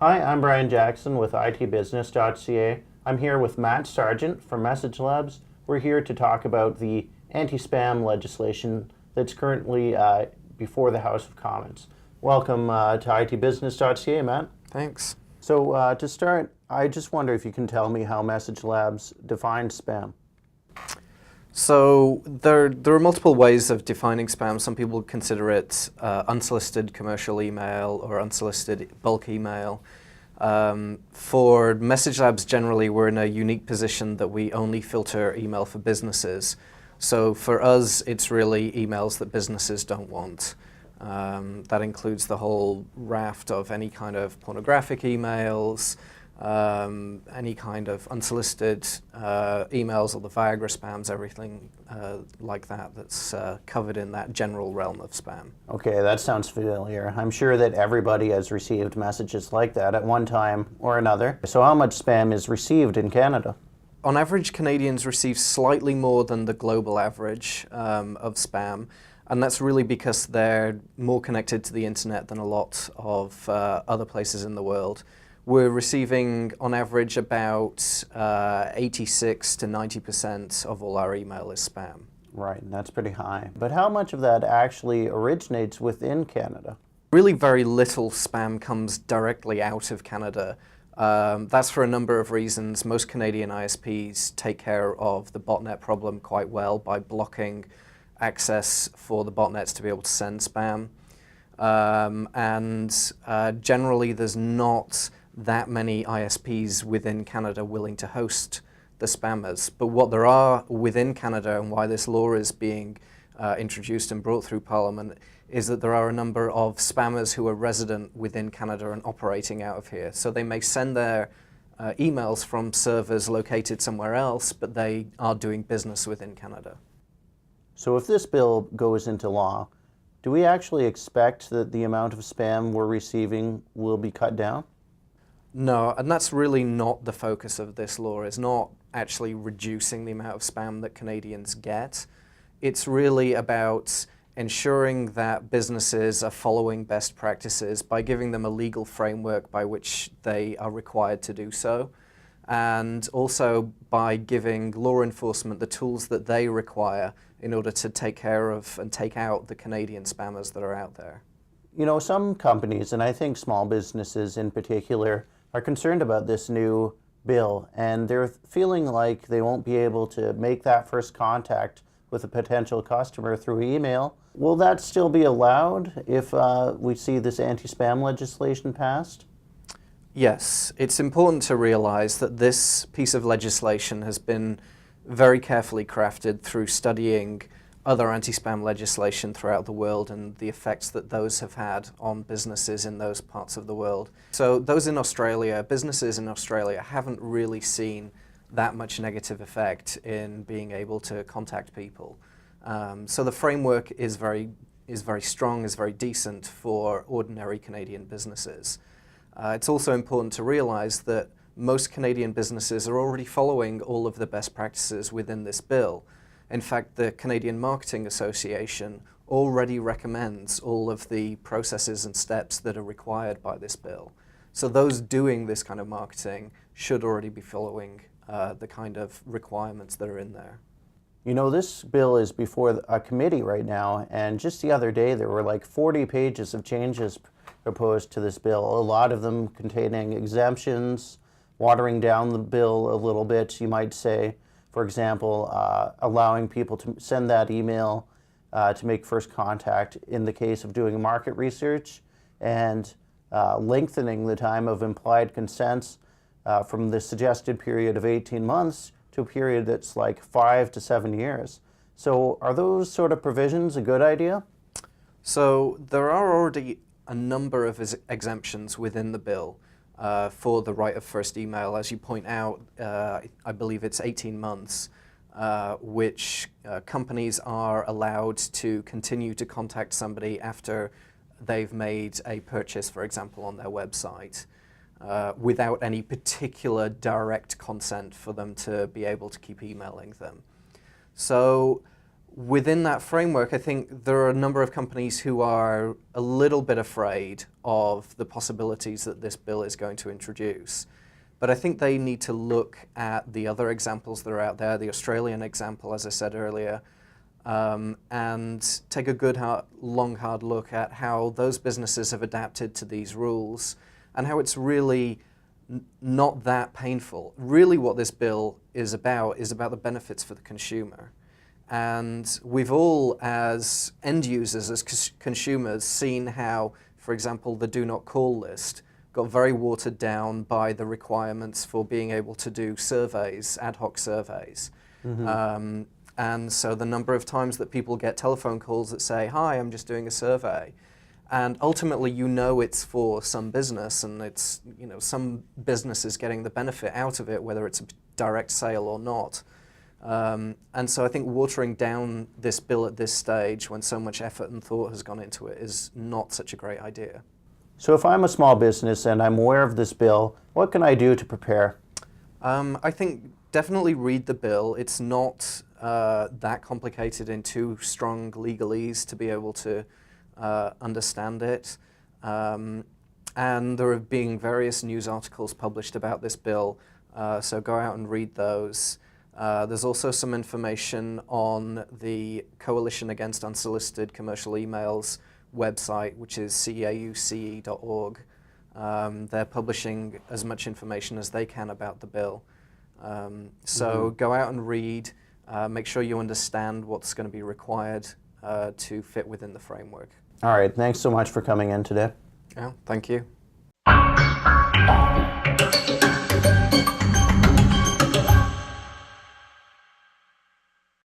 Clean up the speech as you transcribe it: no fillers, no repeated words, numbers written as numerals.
Hi, I'm Brian Jackson with itbusiness.ca. I'm here with Matt Sargent from Message Labs. We're here to talk about the anti-spam legislation that's currently before the House of Commons. Welcome to itbusiness.ca, Matt. Thanks. So to start, I just wonder if you can tell me how Message Labs defines spam. So there are multiple ways of defining spam. Some people consider it unsolicited commercial email or unsolicited bulk email. For Message Labs, generally, we're in a unique position that we only filter email for businesses. So for us, it's really emails that businesses don't want. That includes the whole raft of any kind of pornographic emails, any kind of unsolicited emails or the Viagra spams, everything like that that's covered in that general realm of spam. Okay, that sounds familiar. I'm sure that everybody has received messages like that at one time or another. So how much spam is received in Canada? On average, Canadians receive slightly more than the global average of spam. And that's really because they're more connected to the internet than a lot of other places in the world. We're receiving, on average, about 86 to 90% of all our email is spam. Right, and that's pretty high. But how much of that actually originates within Canada? Really very little spam comes directly out of Canada. That's for a number of reasons. Most Canadian ISPs take care of the botnet problem quite well by blocking access for the botnets to be able to send spam. Generally, there's not that many ISPs within Canada willing to host the spammers. But what there are within Canada, and why this law is being introduced and brought through Parliament, is that there are a number of spammers who are resident within Canada and operating out of here. So they may send their emails from servers located somewhere else, but they are doing business within Canada. So if this bill goes into law, do we actually expect that the amount of spam we're receiving will be cut down? No, and that's really not the focus of this law. It's not actually reducing the amount of spam that Canadians get. It's really about ensuring that businesses are following best practices by giving them a legal framework by which they are required to do so, and also by giving law enforcement the tools that they require in order to take care of and take out the Canadian spammers that are out there. You know, some companies, and I think small businesses in particular, are concerned about this new bill, and they're feeling like they won't be able to make that first contact with a potential customer through email. Will that still be allowed if we see this anti-spam legislation passed? Yes, it's important to realize that this piece of legislation has been very carefully crafted through studying other anti-spam legislation throughout the world and the effects that those have had on businesses in those parts of the world. So those in Australia, businesses in Australia haven't really seen that much negative effect in being able to contact people. So the framework is very strong, is very decent for ordinary Canadian businesses. It's also important to realize that most Canadian businesses are already following all of the best practices within this bill. In fact, the Canadian Marketing Association already recommends all of the processes and steps that are required by this bill. So those doing this kind of marketing should already be following the kind of requirements that are in there. You know, this bill is before a committee right now, and just the other day there were like 40 pages of changes proposed to this bill, a lot of them containing exemptions, watering down the bill a little bit, you might say. For example, allowing people to send that email to make first contact in the case of doing market research, and lengthening the time of implied consents from the suggested period of 18 months to a period that's like 5 to 7 years. So are those sort of provisions a good idea? So there are already a number of exemptions within the bill for the right of first email. As you point out, I believe it's 18 months, which companies are allowed to continue to contact somebody after they've made a purchase, for example, on their website, without any particular direct consent for them to be able to keep emailing them. So within that framework, I think there are a number of companies who are a little bit afraid of the possibilities that this bill is going to introduce. But I think they need to look at the other examples that are out there, the Australian example, as I said earlier, and take a good, long, hard look at how those businesses have adapted to these rules and how it's really not that painful. Really what this bill is about the benefits for the consumer. And we've all, as end users, as consumers, seen how, for example, the do not call list got very watered down by the requirements for being able to do surveys, ad hoc surveys. And so the number of times that people get telephone calls that say, hi, I'm just doing a survey. And ultimately, it's for some business, and it's, some business is getting the benefit out of it, whether it's a direct sale or not. And so I think watering down this bill at this stage, when so much effort and thought has gone into it, is not such a great idea. So if I'm a small business and I'm aware of this bill, what can I do to prepare? I think definitely read the bill. It's not that complicated in too strong legalese to be able to understand it. And there have been various news articles published about this bill, so go out and read those. There's also some information on the Coalition Against Unsolicited Commercial Emails website, which is cauce.org. They're publishing as much information as they can about the bill. So go out and read, make sure you understand what's going to be required to fit within the framework. All right, thanks so much for coming in today. Yeah, thank you.